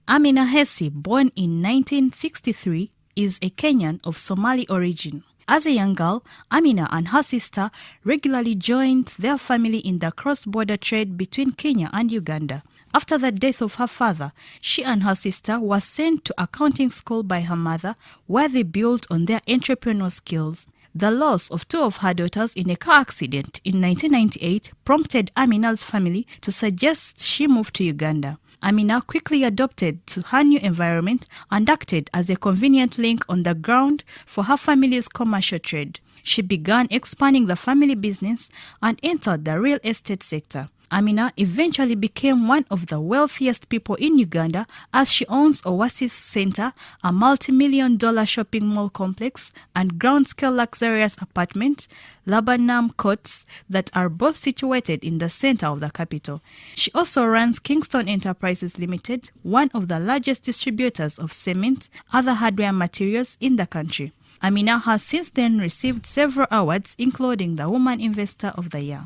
Amina Hersi, born in 1963, is a Kenyan of Somali origin. As a young girl, Amina and her sister regularly joined their family in the cross-border trade between Kenya and Uganda. After the death of her father, she and her sister were sent to accounting school by her mother, where they built on their entrepreneurial skills. The loss of two of her daughters in a car accident in 1998 prompted Amina's family to suggest she move to Uganda. Amina quickly adapted to her new environment and acted as a convenient link on the ground for her family's commercial trade. She began expanding the family business and entered the real estate sector. Amina eventually became one of the wealthiest people in Uganda as she owns Oasis Center, a multi-million-dollar shopping mall complex, and ground-scale luxurious apartment, Labanam Courts, that are both situated in the center of the capital. She also runs Kingston Enterprises Limited, one of the largest distributors of cement, other hardware materials in the country. Amina has since then received several awards, including the Woman Investor of the Year.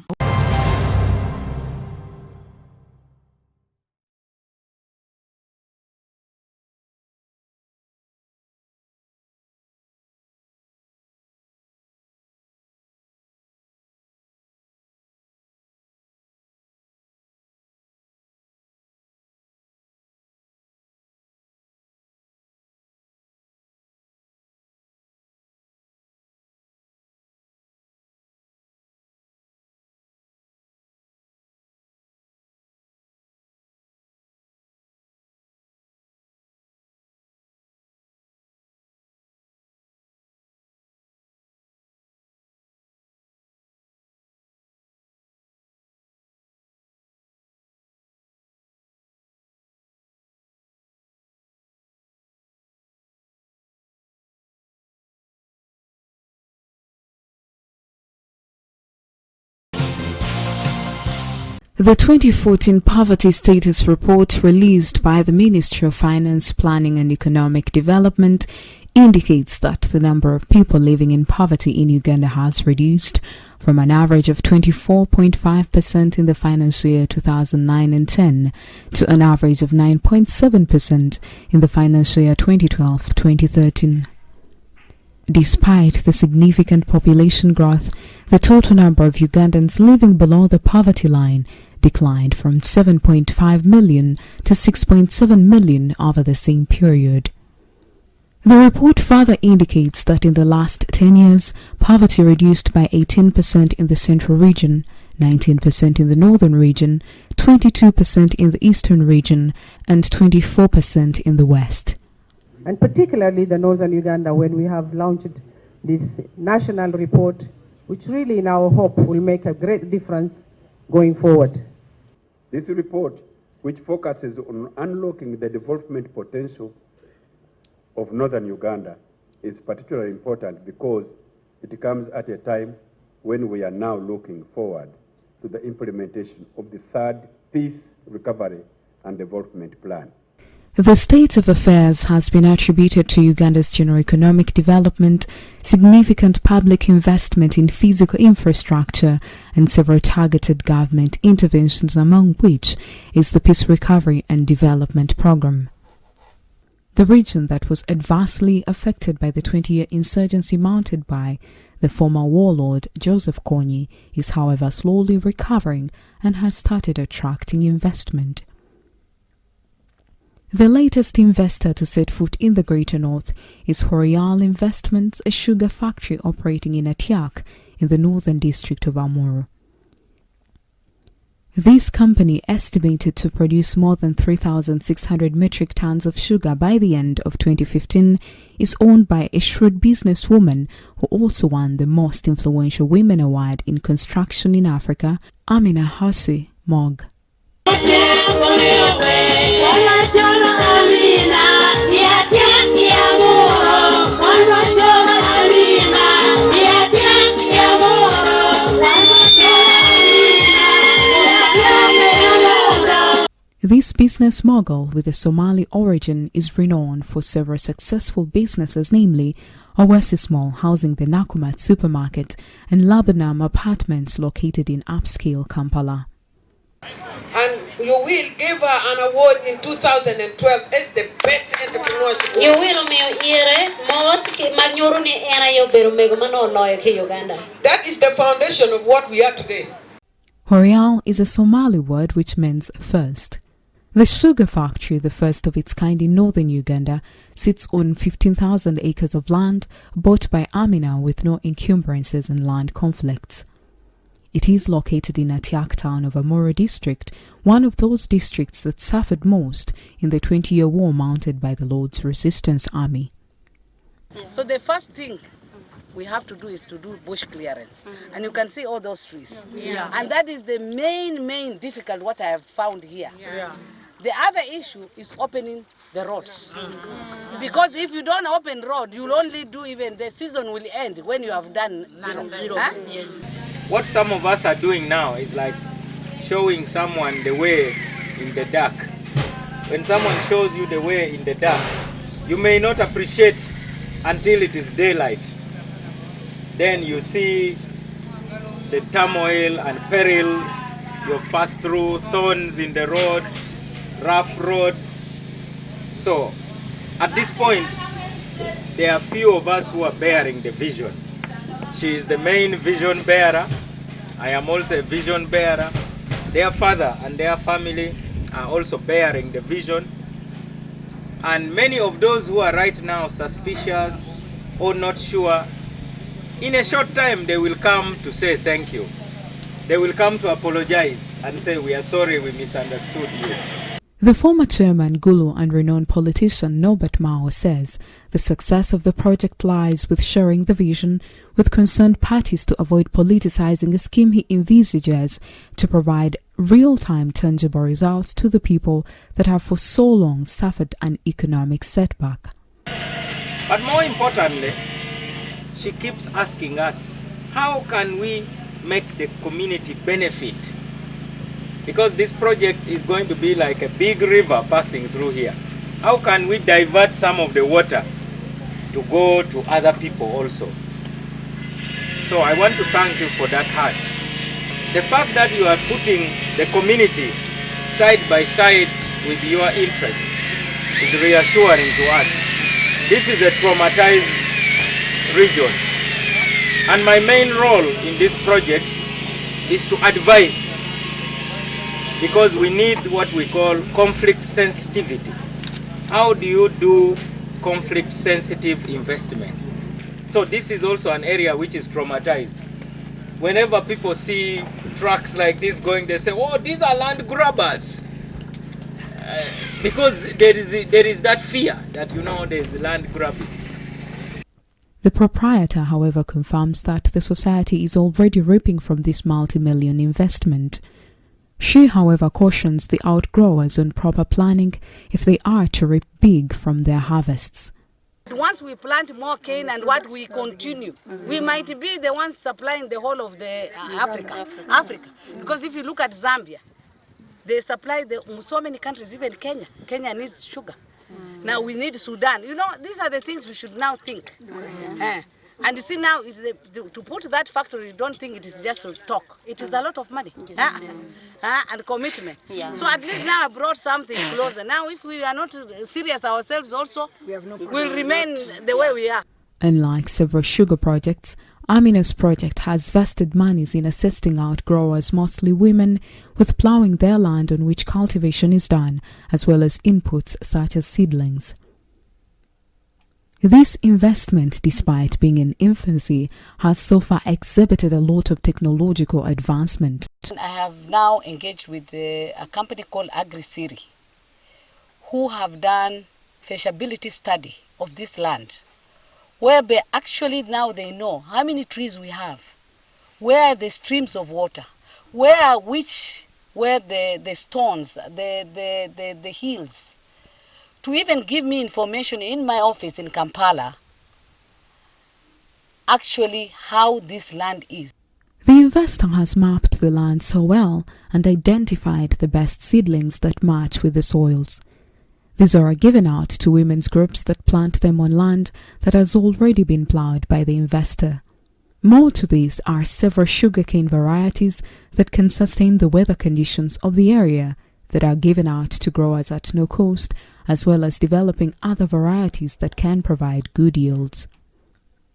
The 2014 Poverty Status Report released by the Ministry of Finance, Planning and Economic Development indicates that the number of people living in poverty in Uganda has reduced from an average of 24.5% in the financial year 2009 and 10 to an average of 9.7% in the financial year 2012-2013. Despite the significant population growth, the total number of Ugandans living below the poverty line declined from 7.5 million to 6.7 million over the same period. The report further indicates that in the last 10 years, poverty reduced by 18% in the central region, 19% in the northern region, 22% in the eastern region, and 24% in the west. And particularly the northern Uganda, when we have launched this national report, which really in our hope will make a great difference going forward. This report, which focuses on unlocking the development potential of northern Uganda, is particularly important because it comes at a time when we are now looking forward to the implementation of the third Peace, Recovery and Development Plan. The state of affairs has been attributed to Uganda's general economic development, significant public investment in physical infrastructure, and several targeted government interventions, among which is the Peace, Recovery and Development Program. The region that was adversely affected by the 20-year insurgency mounted by the former warlord Joseph Kony is, however, slowly recovering and has started attracting investment. The latest investor to set foot in the Greater North is Horial Investments, a sugar factory operating in Atiak in the northern district of Amuru. This company, estimated to produce more than 3,600 metric tons of sugar by the end of 2015, is owned by a shrewd businesswoman who also won the Most Influential Women Award in Construction in Africa, Amina Hersi, Mog. This business mogul with a Somali origin is renowned for several successful businesses, namely Oasis Mall housing the Nakumatt supermarket and Labanam Apartments located in upscale Kampala. And You will give her an award in 2012 as the best entrepreneur. You will That is the foundation of what we are today. Horial is a Somali word which means first. The sugar factory, the first of its kind in northern Uganda, sits on 15,000 acres of land bought by Amina with no encumbrances and land conflicts. It is located in Atiak town of Amura district, one of those districts that suffered most in the 20-year war mounted by the Lord's Resistance Army. So the first thing we have to do is to do bush clearance. And you can see all those trees. Yeah. And that is the main difficult what I have found here. Yeah. The other issue is opening the roads. Because if you don't open road, you'll only do even the season will end when you have done zero. Huh? Yes. What some of us are doing now is like showing someone the way in the dark. When someone shows you the way in the dark, you may not appreciate until it is daylight. Then you see the turmoil and perils you have passed through, thorns in the road, rough roads. So at this point, there are few of us who are bearing the vision. She is the main vision bearer. I am also a vision bearer. Their father and their family are also bearing the vision. And many of those who are right now suspicious or not sure, in a short time they will come to say thank you. They will come to apologize and say, we are sorry, we misunderstood you. The former chairman, Gulu, and renowned politician Norbert Mao says the success of the project lies with sharing the vision with concerned parties to avoid politicizing a scheme he envisages to provide real-time tangible results to the people that have for so long suffered an economic setback. But more importantly, she keeps asking us, how can we make the community benefit? Because this project is going to be like a big river passing through here. How can we divert some of the water to go to other people also? So I want to thank you for that heart. The fact that you are putting the community side by side with your interests is reassuring to us. This is a traumatized region. And my main role in this project is to advise, because we need what we call conflict sensitivity. How do you do conflict sensitive investment? So this is also an area which is traumatized. Whenever people see trucks like this going, they say, oh, these are land grabbers. Because there is that fear that, there's land grabbing. The proprietor, however, confirms that the society is already reaping from this multi-million investment. She, however, cautions the outgrowers on proper planning if they are to reap big from their harvests. Once we plant more cane and what we continue, we might be the ones supplying the whole of the Africa. Because if you look at Zambia, they supply so many countries, even Kenya. Kenya needs sugar. Now we need Sudan. These are the things we should now think. And you see now, to put that factory, you don't think it is just a talk. It is a lot of money and commitment. Yeah. So at least now I brought something closer. Now if we are not serious ourselves also, we'll remain the way we are. Unlike several sugar projects, Amina's project has vested monies in assisting outgrowers, mostly women, with ploughing their land on which cultivation is done, as well as inputs such as seedlings. This investment, despite being in infancy, has so far exhibited a lot of technological advancement. I have now engaged with a company called AgriSiri, who have done feasibility study of this land, where actually now they know how many trees we have, where are the streams of water, where the stones, the hills, to even give me information in my office in Kampala, actually how this land is. The investor has mapped the land so well and identified the best seedlings that match with the soils. These are given out to women's groups that plant them on land that has already been ploughed by the investor. More to these are several sugarcane varieties that can sustain the weather conditions of the area, that are given out to growers at no cost, as well as developing other varieties that can provide good yields.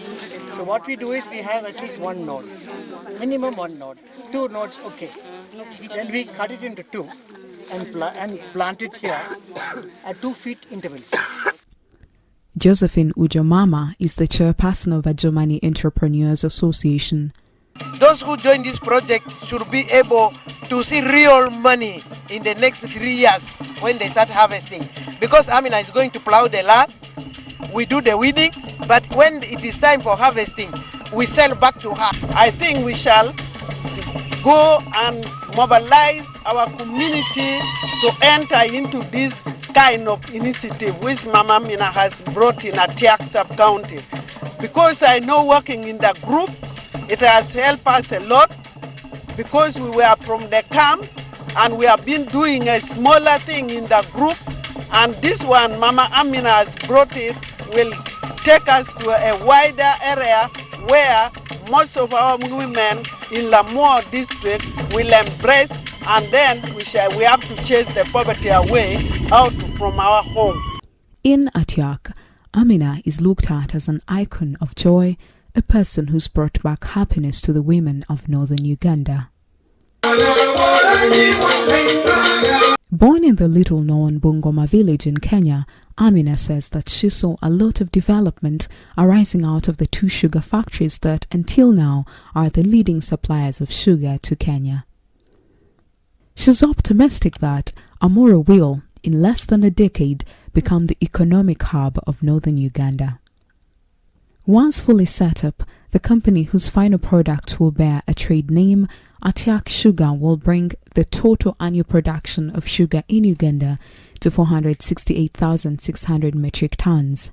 So what we do is we have at least one node, minimum one node, 2 nodes, okay. Then we cut it into 2 and plant it here at 2 feet intervals. Josephine Ujomama is the chairperson of Ajomani Entrepreneurs Association. Those who join this project should be able to see real money in the next 3 years when they start harvesting. Because Amina is going to plow the land, we do the weeding, but when it is time for harvesting, we sell back to her. I think we shall go and mobilize our community to enter into this kind of initiative which Mama Amina has brought in Atiak sub-county. Because I know working in the group, it has helped us a lot because we were from the camp and we have been doing a smaller thing in the group, and this one Mama Amina has brought it will take us to a wider area where most of our women in Lamour district will embrace, and then we have to chase the poverty away out from our home. In Atiak, Amina is looked at as an icon of joy, a person who's brought back happiness to the women of northern Uganda. Born in the little-known Bungoma village in Kenya, Amina says that she saw a lot of development arising out of the 2 sugar factories that, until now, are the leading suppliers of sugar to Kenya. She's optimistic that Amura will, in less than a decade, become the economic hub of northern Uganda. Once fully set up, the company whose final product will bear a trade name, Atiak Sugar, will bring the total annual production of sugar in Uganda to 468,600 metric tons.